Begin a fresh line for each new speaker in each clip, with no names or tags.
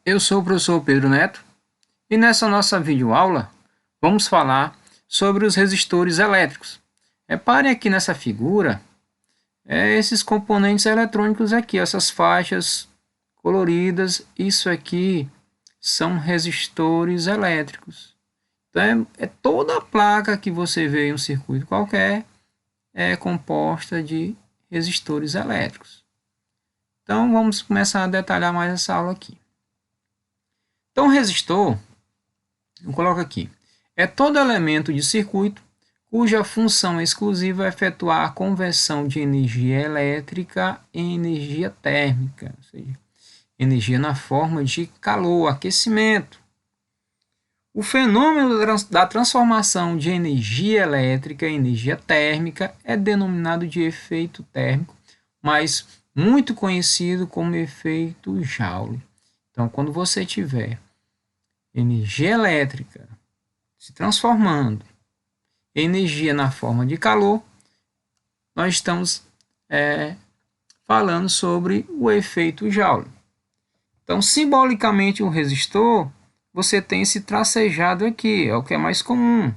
Eu sou o professor Pedro Neto e nessa nossa videoaula vamos falar sobre os resistores elétricos. Reparem aqui nessa figura, esses componentes eletrônicos aqui, essas faixas coloridas, isso aqui são resistores elétricos. Então é toda a placa que você vê em um circuito qualquer é composta de resistores elétricos. Então vamos começar a detalhar mais essa aula aqui. Então, o resistor, eu coloco aqui, é todo elemento de circuito cuja função exclusiva é efetuar a conversão de energia elétrica em energia térmica, ou seja, energia na forma de calor, aquecimento. O fenômeno da transformação de energia elétrica em energia térmica é denominado de efeito térmico, mas muito conhecido como efeito Joule. Então, quando você tiver energia elétrica se transformando em energia na forma de calor, nós estamos falando sobre o efeito Joule. Então, simbolicamente, o resistor, você tem esse tracejado aqui, é o que é mais comum.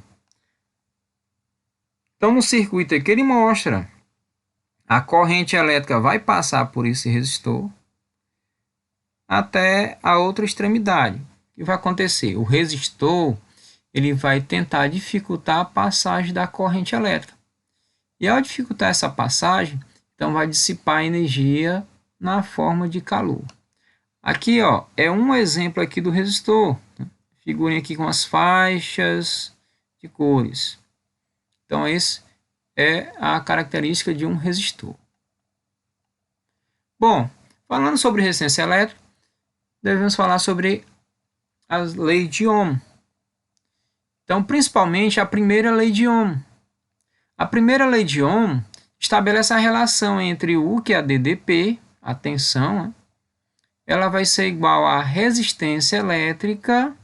Então, no circuito aqui, ele mostra a corrente elétrica vai passar por esse resistor até a outra extremidade. O que vai acontecer? O resistor ele vai tentar dificultar a passagem da corrente elétrica. E ao dificultar essa passagem, então vai dissipar a energia na forma de calor. Aqui ó, é um exemplo aqui do resistor. Figurinha aqui com as faixas de cores. Então esse é a característica de um resistor. Bom, falando sobre resistência elétrica, devemos falar sobre as leis de Ohm. Então, principalmente a primeira lei de Ohm. A primeira lei de Ohm estabelece a relação entre U, que é a DDP, a tensão, ela vai ser igual à resistência elétrica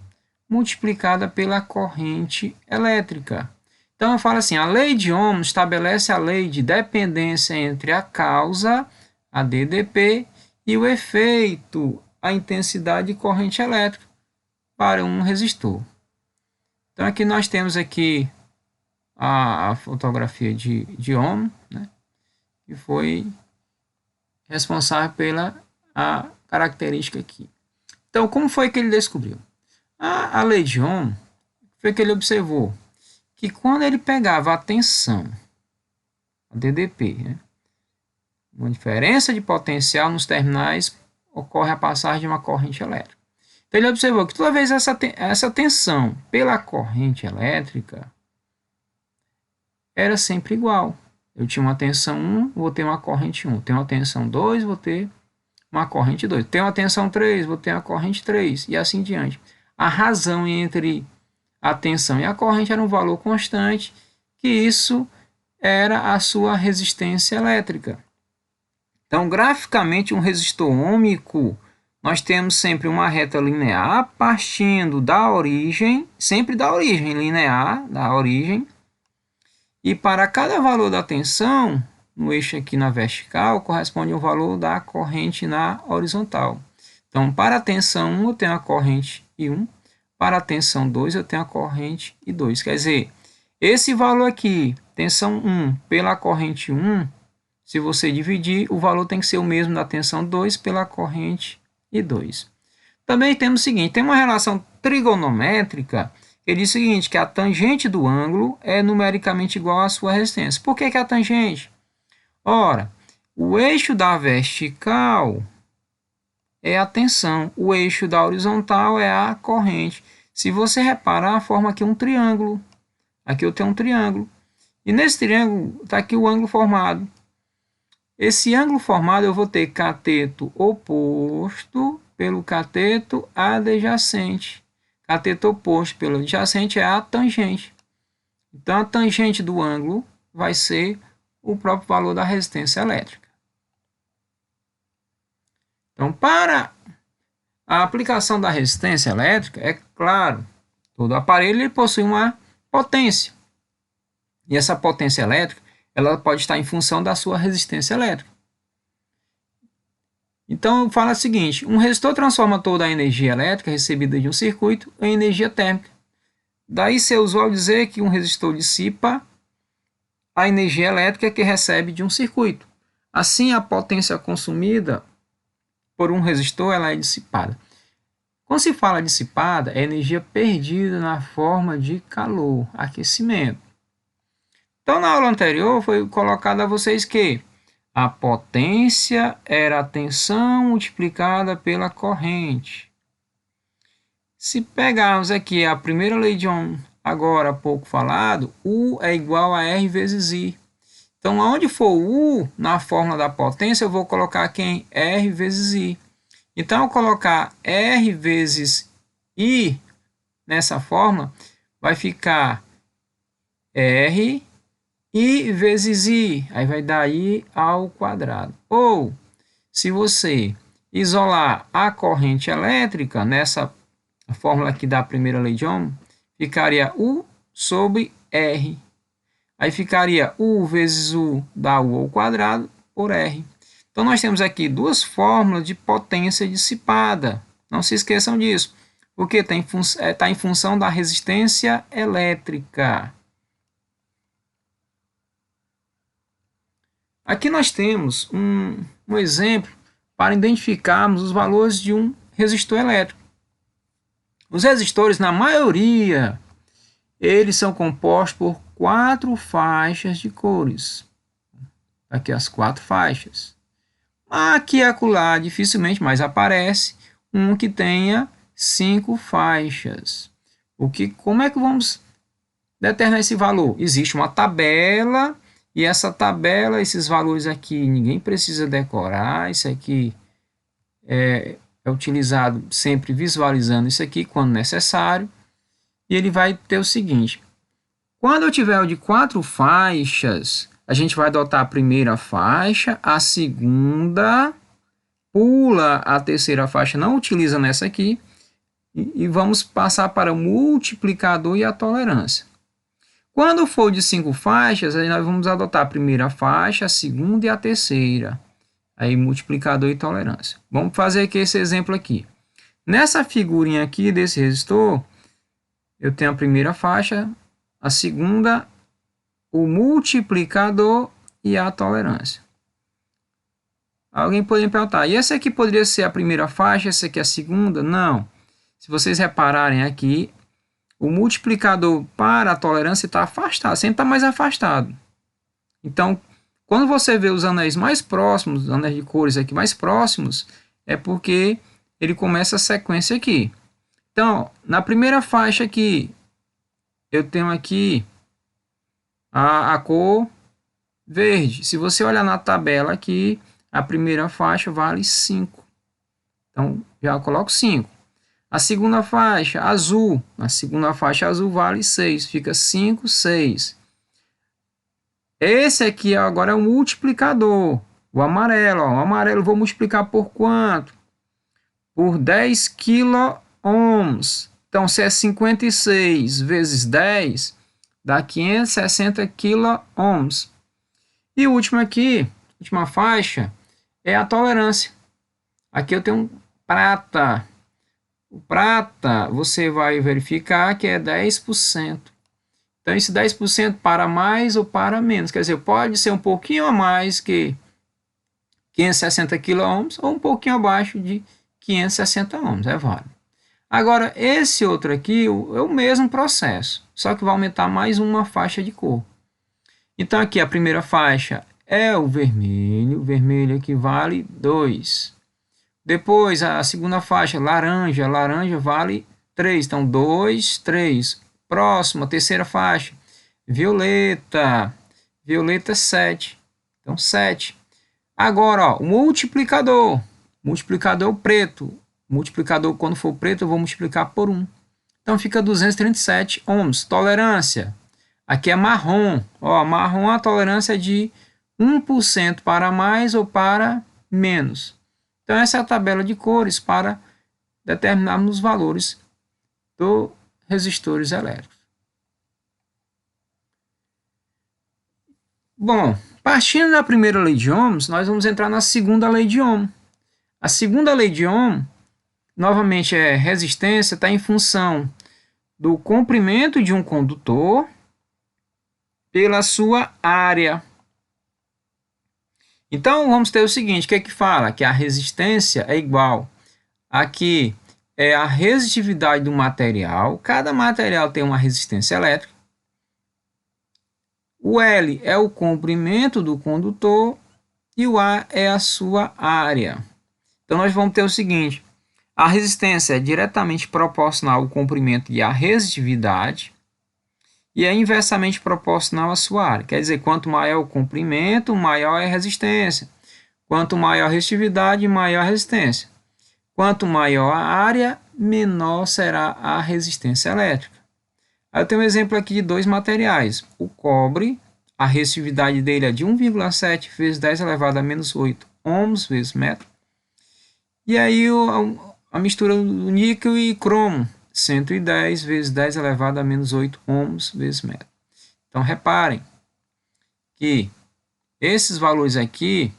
multiplicada pela corrente elétrica. Então, eu falo assim, a lei de Ohm estabelece a lei de dependência entre a causa, a DDP, e o efeito, a intensidade de corrente elétrica para um resistor. Então, aqui nós temos aqui a fotografia de Ohm, né, que foi responsável pela a característica aqui. Então, como foi que ele descobriu? A lei de Ohm foi que ele observou que quando ele pegava a tensão, a DDP, né, uma diferença de potencial nos terminais, ocorre a passagem de uma corrente elétrica. Então, ele observou que toda vez essa tensão pela corrente elétrica era sempre igual. Eu tinha uma tensão 1, vou ter uma corrente 1. Tenho uma tensão 2, vou ter uma corrente 2. Tenho uma tensão 3, vou ter uma corrente 3. E assim diante. A razão entre a tensão e a corrente era um valor constante, que isso era a sua resistência elétrica. Então, graficamente, um resistor ôhmico, nós temos sempre uma reta linear partindo da origem, sempre da origem, linear, da origem. E para cada valor da tensão, no eixo aqui na vertical, corresponde ao valor da corrente na horizontal. Então, para a tensão 1, eu tenho a corrente I1. Para a tensão 2, eu tenho a corrente I2. Quer dizer, esse valor aqui, tensão 1 pela corrente 1, se você dividir, o valor tem que ser o mesmo da tensão 2 pela corrente I2. Também temos o seguinte, tem uma relação trigonométrica que diz o seguinte, que a tangente do ângulo é numericamente igual à sua resistência. Por que é a tangente? Ora, o eixo da vertical é a tensão, o eixo da horizontal é a corrente. Se você reparar, forma aqui um triângulo. Aqui eu tenho um triângulo. E nesse triângulo está aqui o ângulo formado. Esse ângulo formado eu vou ter cateto oposto pelo cateto adjacente. Cateto oposto pelo adjacente é a tangente. Então, a tangente do ângulo vai ser o próprio valor da resistência elétrica. Então, para a aplicação da resistência elétrica, é claro, todo aparelho ele possui uma potência. E essa potência elétrica ela pode estar em função da sua resistência elétrica. Então, fala o seguinte, um resistor transforma toda a energia elétrica recebida de um circuito em energia térmica. Daí ser usual dizer que um resistor dissipa a energia elétrica que recebe de um circuito. Assim, a potência consumida por um resistor ela é dissipada. Quando se fala dissipada, é energia perdida na forma de calor, aquecimento. Então, na aula anterior, foi colocado a vocês que a potência era a tensão multiplicada pela corrente. Se pegarmos aqui a primeira lei de Ohm, agora há pouco falado, U é igual a R vezes I. Então, onde for U na fórmula da potência, eu vou colocar quem? R vezes I. Então, ao colocar R vezes I nessa fórmula, vai ficar R I vezes I. Aí vai dar I ao quadrado. Ou, se você isolar a corrente elétrica nessa fórmula aqui da primeira lei de Ohm, ficaria U sobre R. Aí ficaria U vezes U dá U ao quadrado por R. Então, nós temos aqui duas fórmulas de potência dissipada. Não se esqueçam disso, porque está em função da resistência elétrica. Aqui nós temos um exemplo para identificarmos os valores de um resistor elétrico. Os resistores, na maioria, eles são compostos por 4 faixas de cores. Aqui as 4 faixas. Aqui e acolá, dificilmente, mas aparece um que tenha 5 faixas. Como é que vamos determinar esse valor? Existe uma tabela, e essa tabela, esses valores aqui, ninguém precisa decorar. Isso aqui é utilizado sempre visualizando isso aqui quando necessário. E ele vai ter o seguinte: quando eu tiver o de 4 faixas, a gente vai adotar a primeira faixa, a segunda, pula a terceira faixa, não utiliza nessa aqui, e vamos passar para o multiplicador e a tolerância. Quando for de 5 faixas, aí nós vamos adotar a primeira faixa, a segunda e a terceira. Aí multiplicador e tolerância. Vamos fazer aqui esse exemplo aqui. Nessa figurinha aqui desse resistor, eu tenho a primeira faixa, a segunda, o multiplicador e a tolerância. Alguém poderia perguntar, e essa aqui poderia ser a primeira faixa, essa aqui a segunda? Não. Se vocês repararem aqui, o multiplicador para a tolerância está afastado, sempre está mais afastado. Então, quando você vê os anéis mais próximos, os anéis de cores aqui mais próximos, é porque ele começa a sequência aqui. Então, na primeira faixa aqui, eu tenho aqui a cor verde. Se você olhar na tabela aqui, a primeira faixa vale 5. Então, já coloco 5. A segunda faixa, azul. A segunda faixa azul vale 6. Fica 5, 6. Esse aqui agora é o multiplicador. O amarelo. Ó. O amarelo eu vou multiplicar por quanto? Por 10 quiloohms. Então, se é 56 vezes 10, dá 560 quiloohms. E o último aqui, última faixa, é a tolerância. Aqui eu tenho prata. O prata, você vai verificar que é 10%. Então, esse 10% para mais ou para menos. Quer dizer, pode ser um pouquinho a mais que 560 quiloohms ou um pouquinho abaixo de 560 ohms. É válido. Agora, esse outro aqui é o mesmo processo, só que vai aumentar mais uma faixa de cor. Então, aqui a primeira faixa é o vermelho aqui vale 2. Depois, a segunda faixa, laranja vale 3. Então, 2, 3. Próximo, a terceira faixa, violeta 7. Então, 7. Agora, ó, o multiplicador é o preto. Multiplicador, quando for preto, eu vou multiplicar por 1. Então, fica 237 ohms. Tolerância, aqui é marrom. Ó, marrom, a tolerância é de 1% para mais ou para menos. Então, essa é a tabela de cores para determinarmos os valores dos resistores elétricos. Bom, partindo da primeira lei de Ohms, nós vamos entrar na segunda lei de Ohm. A segunda lei de Ohm, novamente, resistência está em função do comprimento de um condutor pela sua área. Então, vamos ter o seguinte, o que é que fala? Que a resistência é igual a que é a resistividade do material. Cada material tem uma resistência elétrica. O L é o comprimento do condutor e o A é a sua área. Então, nós vamos ter o seguinte, a resistência é diretamente proporcional ao comprimento e à resistividade e é inversamente proporcional à sua área. Quer dizer, quanto maior o comprimento, maior é a resistência. Quanto maior a resistividade, maior a resistência. Quanto maior a área, menor será a resistência elétrica. Aí eu tenho um exemplo aqui de dois materiais. O cobre, a resistividade dele é de 1,7 vezes 10 elevado a menos 8 ohms vezes metro. E aí a mistura do níquel e cromo, 110 vezes 10 elevado a menos 8 ohms vezes metro. Então, reparem que esses valores aqui,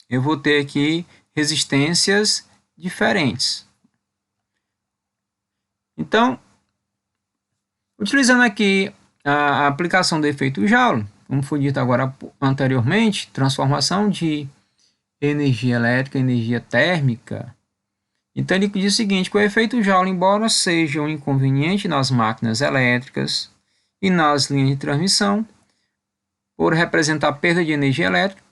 eu vou ter aqui resistências diferentes. Então, utilizando aqui a aplicação do efeito Joule, como foi dito agora anteriormente, transformação de energia elétrica em energia térmica. Então ele diz o seguinte, que o efeito Joule, embora seja um inconveniente nas máquinas elétricas e nas linhas de transmissão, por representar perda de energia elétrica,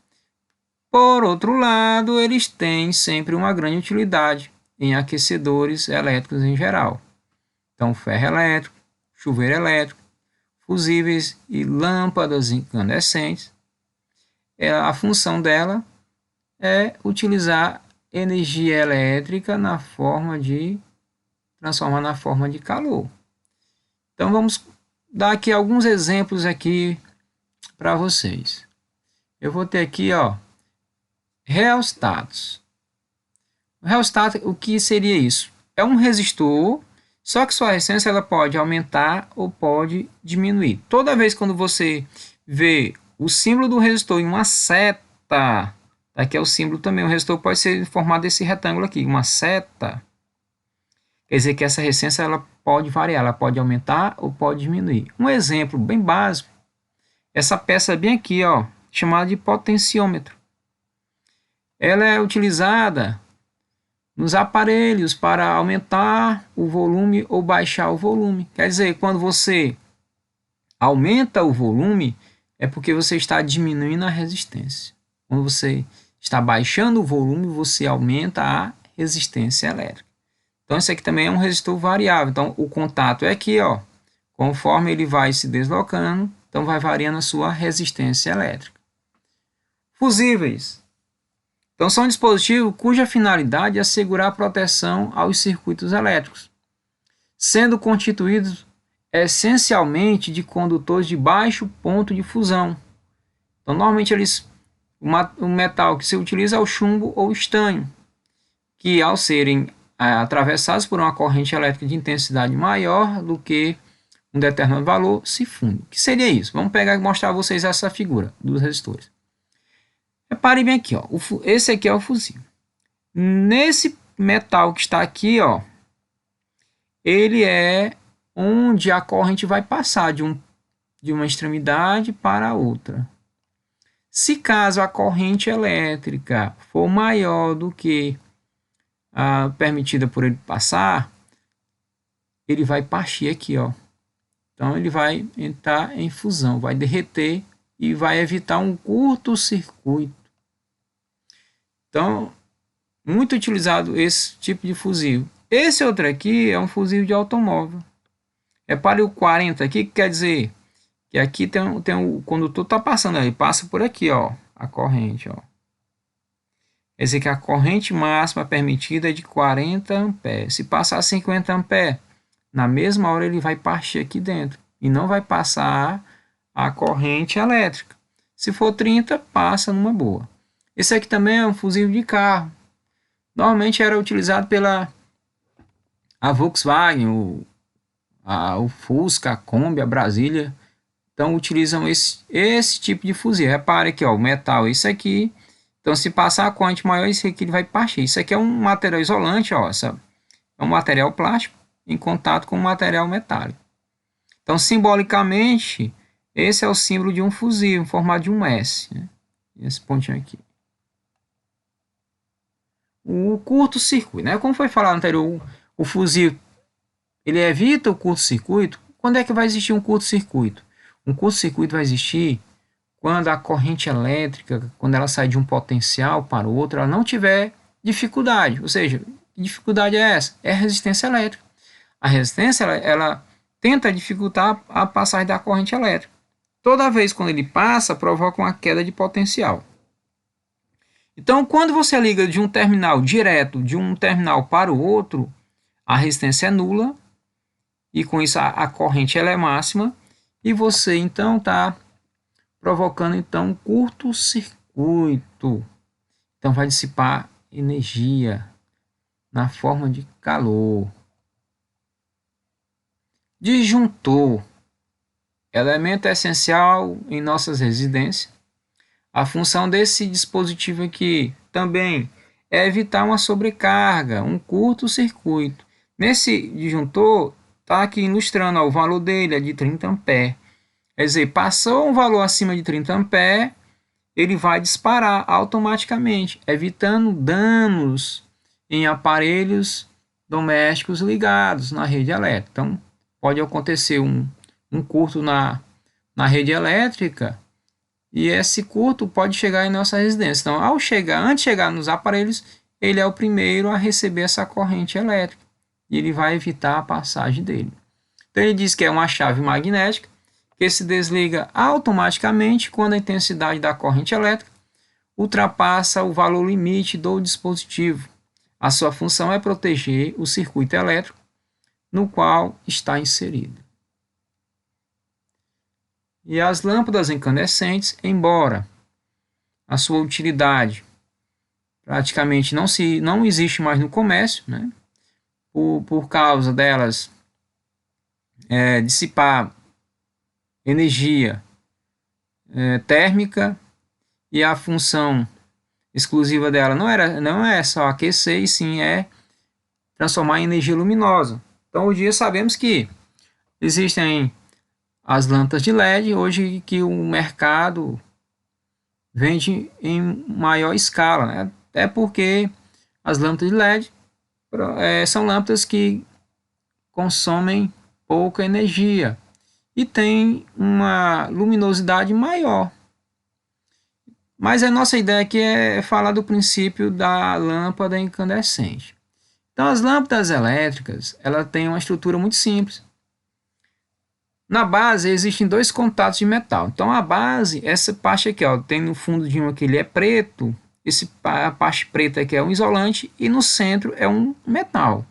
por outro lado, eles têm sempre uma grande utilidade em aquecedores elétricos em geral. Então, ferro elétrico, chuveiro elétrico, fusíveis e lâmpadas incandescentes, a função dela é utilizar energia elétrica na forma de transformar na forma de calor. Então vamos dar aqui alguns exemplos aqui para vocês. Eu vou ter aqui, ó, reostatos. O reostato, o que seria isso? É um resistor, só que sua resistência ela pode aumentar ou pode diminuir. Toda vez quando você vê o símbolo do resistor em uma seta, aqui é o símbolo também, o resistor pode ser formado desse retângulo aqui, uma seta. Quer dizer que essa resistência ela pode variar, ela pode aumentar ou pode diminuir. Um exemplo bem básico, essa peça bem aqui, ó, chamada de potenciômetro. Ela é utilizada nos aparelhos para aumentar o volume ou baixar o volume. Quer dizer, quando você aumenta o volume, é porque você está diminuindo a resistência. Quando você está baixando o volume, você aumenta a resistência elétrica. Então, esse aqui também é um resistor variável. Então, o contato é aqui, ó. Conforme ele vai se deslocando, então vai variando a sua resistência elétrica. Fusíveis. Então, são dispositivos cuja finalidade é assegurar a proteção aos circuitos elétricos, sendo constituídos essencialmente de condutores de baixo ponto de fusão. Então, normalmente, o metal que se utiliza é o chumbo ou estanho, que ao serem atravessados por uma corrente elétrica de intensidade maior do que um determinado valor, se fundem. O que seria isso? Vamos pegar e mostrar a vocês essa figura dos resistores. Reparem bem aqui, ó, esse aqui é o fusível. Nesse metal que está aqui, ó, ele é onde a corrente vai passar de uma extremidade para a outra. Se caso a corrente elétrica for maior do que a permitida por ele passar, ele vai partir aqui, ó. Então ele vai entrar em fusão, vai derreter e vai evitar um curto-circuito. Então, muito utilizado esse tipo de fusível. Esse outro aqui é um fusível de automóvel. Repare o 40 aqui, que quer dizer que aqui tem o condutor está passando, ele passa por aqui, ó, a corrente, ó. Quer dizer que a corrente máxima permitida é de 40 amperes. Se passar 50 amperes, na mesma hora ele vai partir aqui dentro e não vai passar a corrente elétrica. Se for 30, passa numa boa. Esse aqui também é um fusível de carro. Normalmente era utilizado pela Volkswagen, o Fusca, a Kombi, a Brasília. Então utilizam esse tipo de fusível. Repare aqui, ó, o metal é esse aqui Então, se passar a corrente maior, isso aqui ele vai partir. Isso aqui é um material isolante, ó, é um material plástico em contato com um material metálico. Então, simbolicamente, esse é o símbolo de um fusível, em formato de um S, né? Esse pontinho aqui. O curto-circuito, né? Como foi falado anterior, o fusível, ele evita o curto-circuito. Quando é que vai existir um curto-circuito? Um curto-circuito vai existir quando a corrente elétrica, quando ela sai de um potencial para o outro, ela não tiver dificuldade. Ou seja, que dificuldade é essa? É a resistência elétrica. A resistência, ela tenta dificultar a passagem da corrente elétrica. Toda vez quando ele passa, provoca uma queda de potencial. Então, quando você liga de um terminal direto, de um terminal para o outro, a resistência é nula, e com isso a corrente ela é máxima, e você então está provocando então um curto-circuito. Então vai dissipar energia na forma de calor. Disjuntor, elemento essencial em nossas residências. A função desse dispositivo aqui também é evitar uma sobrecarga, um curto-circuito. Nesse disjuntor, está aqui ilustrando ó, o valor dele é de 30 amperes. Quer dizer, passou um valor acima de 30 amperes, ele vai disparar automaticamente, evitando danos em aparelhos domésticos ligados na rede elétrica. Então, pode acontecer um curto na rede elétrica e esse curto pode chegar em nossa residência. Então, antes de chegar nos aparelhos, ele é o primeiro a receber essa corrente elétrica e ele vai evitar a passagem dele. Então, ele diz que é uma chave magnética que se desliga automaticamente quando a intensidade da corrente elétrica ultrapassa o valor limite do dispositivo. A sua função é proteger o circuito elétrico no qual está inserido. E as lâmpadas incandescentes, embora a sua utilidade praticamente não existe mais no comércio, né? Por causa delas dissipar energia térmica, e a função exclusiva dela não é só aquecer, e sim é transformar em energia luminosa. Então, hoje em dia sabemos que existem as lâmpadas de LED, hoje que o mercado vende em maior escala, né? Até porque as lâmpadas de LED são lâmpadas que consomem pouca energia e tem uma luminosidade maior. Mas a nossa ideia aqui é falar do princípio da lâmpada incandescente. Então, as lâmpadas elétricas, ela tem uma estrutura muito simples. Na base existem dois contatos de metal. Então, a base, essa parte aqui, ó, tem no fundo de um aqui, ele é preto, a parte preta aqui é um isolante e no centro é um metal.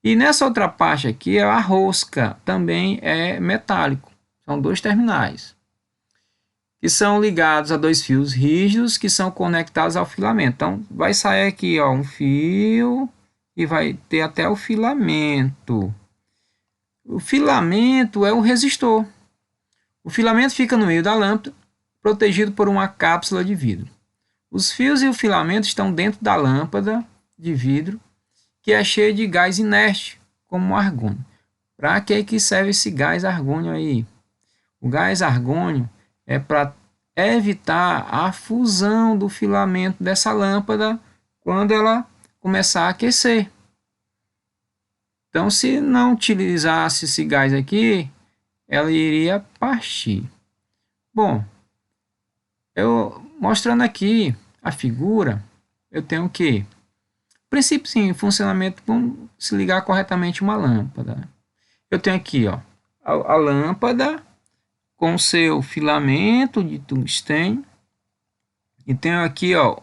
E nessa outra parte aqui, a rosca também é metálico. São dois terminais que são ligados a dois fios rígidos que são conectados ao filamento. Então, vai sair aqui ó, um fio e vai ter até o filamento. O filamento é o resistor. O filamento fica no meio da lâmpada, protegido por uma cápsula de vidro. Os fios e o filamento estão dentro da lâmpada de vidro, que é cheia de gás inerte, como o argônio. Para que serve esse gás argônio aí? O gás argônio é para evitar a fusão do filamento dessa lâmpada quando ela começar a aquecer. Então, se não utilizasse esse gás aqui, ela iria partir. Bom, eu mostrando aqui a figura, eu tenho que, princípio sim, funcionamento, vamos se ligar corretamente uma lâmpada. Eu tenho aqui ó, a lâmpada com seu filamento de tungstênio e tenho aqui ó,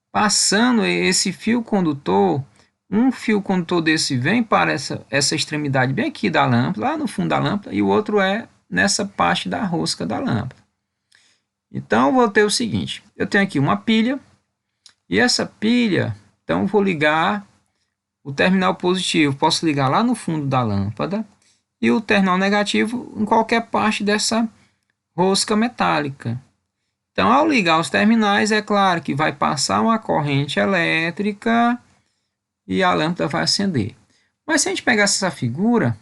passando esse fio condutor. Um fio condutor desse vem para essa extremidade bem aqui da lâmpada, lá no fundo da lâmpada, e o outro é nessa parte da rosca da lâmpada. Então, eu vou ter o seguinte, eu tenho aqui uma pilha, e essa pilha, então eu vou ligar o terminal positivo, posso ligar lá no fundo da lâmpada, e o terminal negativo em qualquer parte dessa rosca metálica. Então, ao ligar os terminais, é claro que vai passar uma corrente elétrica e a lâmpada vai acender. Mas se a gente pegasse essa figura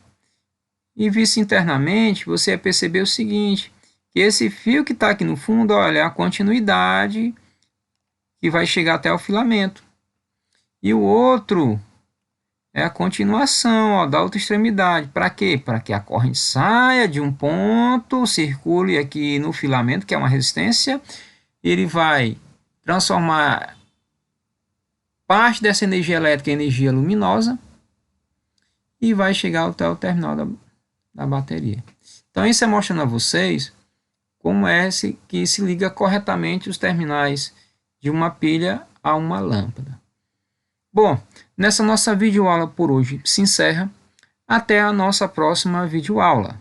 e visse internamente, você ia perceber o seguinte, que esse fio que está aqui no fundo, olha, é a continuidade que vai chegar até o filamento. E o outro é a continuação, ó, da outra extremidade. Para quê? Para que a corrente saia de um ponto, circule aqui no filamento, que é uma resistência, ele vai transformar parte dessa energia elétrica em energia luminosa e vai chegar até o terminal da bateria. Então, isso é mostrando a vocês como é que se liga corretamente os terminais de uma pilha a uma lâmpada. Bom, nessa nossa videoaula por hoje se encerra. Até a nossa próxima videoaula.